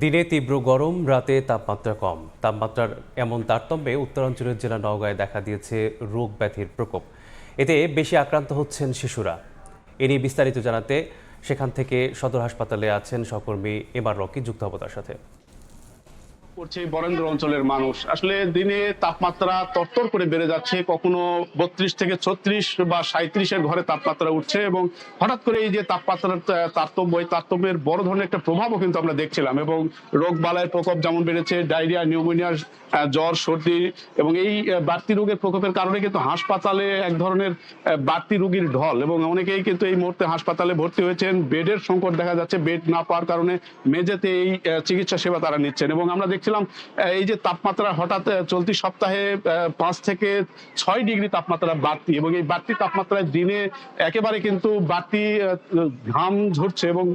দিনে তীব্র গরম, রাতে তাপমাত্রা কম। তাপমাত্রার এমন তারতম্যে উত্তরাঞ্চলের জেলা নওগাঁয় দেখা দিয়েছে রোগ ব্যাধির প্রকোপ। এতে বেশি আক্রান্ত হচ্ছেন শিশুরা। এ নিয়ে বিস্তারিত জানাতে সেখান থেকে সদর হাসপাতালে আছেন সহকর্মী এবার রকি, যুক্ত হব তার সাথে। করছে বরেন্দ্র অঞ্চলের মানুষ। আসলে দিনে তাপমাত্রা তরতর করে বেড়ে যাচ্ছে, কখনো 32 থেকে 36 বা 37-এর ঘরে তাপমাত্রা উঠছে এবং হঠাৎ করে এই যে তাপমাত্রার তারতম্য, এই তারতম্যের বড় ধরনের একটা প্রভাবও কিন্তু আমরা দেখছিলাম এবং রোগ বালাইয়ের প্রকোপ যেমন বেড়েছে, ডায়রিয়া, নিউমোনিয়া, জ্বর, সর্দি এবং এই বাড়তি রোগের প্রকোপের কারণে কিন্তু হাসপাতালে এক ধরনের বাড়তি রোগীর ঢল এবং অনেকেই কিন্তু এই মুহূর্তে হাসপাতালে ভর্তি হয়েছেন। বেডের সংকট দেখা যাচ্ছে, বেড না পাওয়ার কারণে মেঝেতে এই চিকিৎসা সেবা তারা নিচ্ছেন এবং আমরা দেখছিলাম এই যে তাপমাত্রা হঠাৎ চলতি সপ্তাহে 5 থেকে 6 ডিগ্রি তাপমাত্রা বাড়তি এবং এই বাড়তি তাপমাত্রায় দিনে একেবারে কিন্তু বাড়তি ঘাম ঝরছে এবং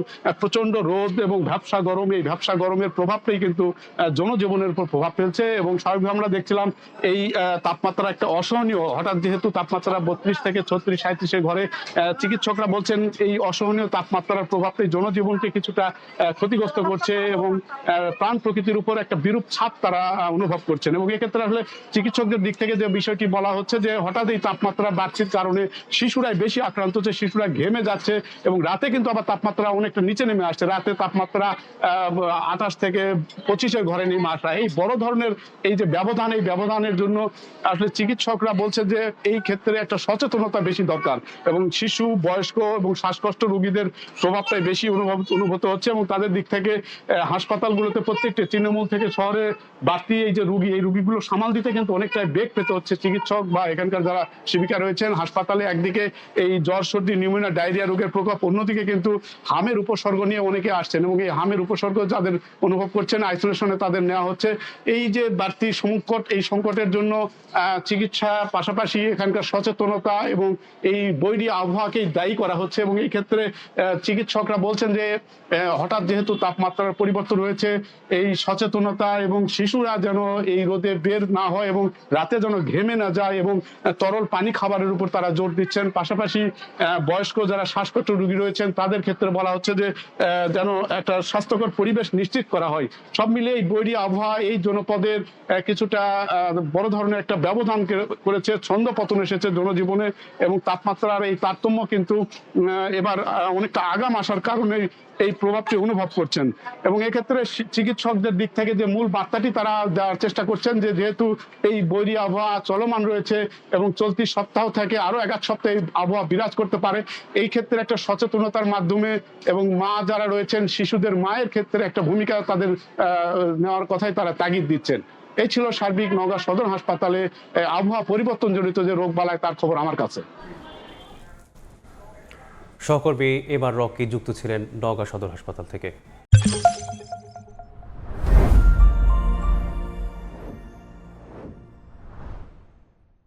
প্রচন্ড রোদ এবং ভ্যাপসা গরম, এই ভ্যাপসা গরমের প্রভাবটাই কিন্তু জনজীবনের উপর প্রভাব ফেলছে এবং স্বাভাবিকভাবে আমরা দেখছিলাম এই তাপমাত্রা একটা অসহনীয়। হঠাৎ যেহেতু তাপমাত্রা 32 থেকে 36, 37-এর ঘরে, চিকিৎসকরা বলছেন এই অসহনীয় তাপমাত্রার প্রভাবটাই জনজীবনকে কিছুটা ক্ষতিগ্রস্ত করছে এবং প্রাণ প্রকৃতির উপর একটা বিরূপ ছাপ তারা অনুভব করছেন এবং এক্ষেত্রে আসলে চিকিৎসকদের দিক থেকে যে বিষয়টি বলা হচ্ছে যে হঠাৎ এই তাপমাত্রা বাড়তির কারণে শিশুরাই বেশি আক্রান্ত হচ্ছে, শিশুরা ঘেমে যাচ্ছে এবং রাতে কিন্তু আবার তাপমাত্রা অনেকটা নিচে নেমে আসছে। রাতে তাপমাত্রা 28 থেকে 25-এর ঘরে নেমে আসা, এই বড় ধরনের এই যে ব্যবধান, এই ব্যবধানের জন্য আসলে চিকিৎসকরা বলছে যে এই ক্ষেত্রে একটা সচেতনতা বেশি দরকার এবং শিশু, বয়স্ক এবং শ্বাসকষ্ট রোগীদের প্রভাবটাই বেশি অনুভূত হচ্ছে এবং তাদের দিক থেকে হাসপাতালগুলোতে প্রত্যেকটি তৃণমূল থেকে শহরে বাড়তি এই যে রোগী, এই রোগীগুলো সামাল দিতে কিন্তু অনেকটাই বেগ পেতে হচ্ছে চিকিৎসক বা এখানকার যারা সেবিকা রয়েছেন। হাসপাতালে একদিকে এই জ্বর, সর্দি, নিউমোনিয়া, ডায়রিয়া রোগের প্রকোপ, অন্যদিকে কিন্তু হামের উপসর্গ নিয়ে অনেকে আসছেন এবং এই হামের উপসর্গ যাদের অনুভব করছেন আইসোলেশনে তাদের নেওয়া হচ্ছে। এই যে বাড়তি সংকট, এই সংকটের জন্য চিকিৎসা পাশাপাশি এখানকার সচেতনতা এবং এই বৈরী আবহাওয়াকেই দায়ী করা হচ্ছে এবং এই ক্ষেত্রে চিকিৎসকরা বলছেন যে হঠাৎ যেহেতু তাপমাত্রার পরিবর্তন হয়েছে, এই সচেতনতা এবং শিশুরা যেন এই রোদে বের না হয় এবং রাতে যেন ঘেমে না যায় এবং তরল পানি খাবারের উপর তারা জোর দিচ্ছেন। পাশাপাশি বয়স্ক যারা শ্বাসকষ্ট রোগী রয়েছেন তাদের ক্ষেত্রে বলা হচ্ছে যে যেন একটা স্বাস্থ্যকর পরিবেশ নিশ্চিত করা হয়। সব মিলিয়ে এই বৈরী আবহাওয়া এই জনপদের কিছুটা বড় ধরনের একটা ব্যবধান করেছে, ছন্দপতন এসেছে জনজীবনে এবং তাপমাত্রার এই তারতম্য কিন্তু এবার অনেকটা আগাম আসার কারণে এই প্রভাবটি অনুভব করছেন এবং এক্ষেত্রে চিকিৎসকদের দিক থেকে যে মূল বার্তাটি তারা দেওয়ার চেষ্টা করছেন যে যেহেতু এই বৈরী আবহাওয়া চলমান রয়েছে এবং চলতি সপ্তাহ থেকে আরো 1 সপ্তাহ এই আবহাওয়া বিরাজ করতে পারে, এই ক্ষেত্রে একটা সচেতনতার মাধ্যমে এবং মা যারা রয়েছেন শিশুদের মায়ের ক্ষেত্রে একটা ভূমিকা তাদের নেওয়ার কথাই তারা তাগিদ দিচ্ছেন। এই ছিল সার্বিক নওগাঁ সদর হাসপাতালে আবহাওয়া পরিবর্তন জনিত যে রোগ বালায় তার খবর আমার কাছে। সহকর্মী এবার রকি যুক্ত ছিলেন নওগাঁ সদর হাসপাতাল থেকে।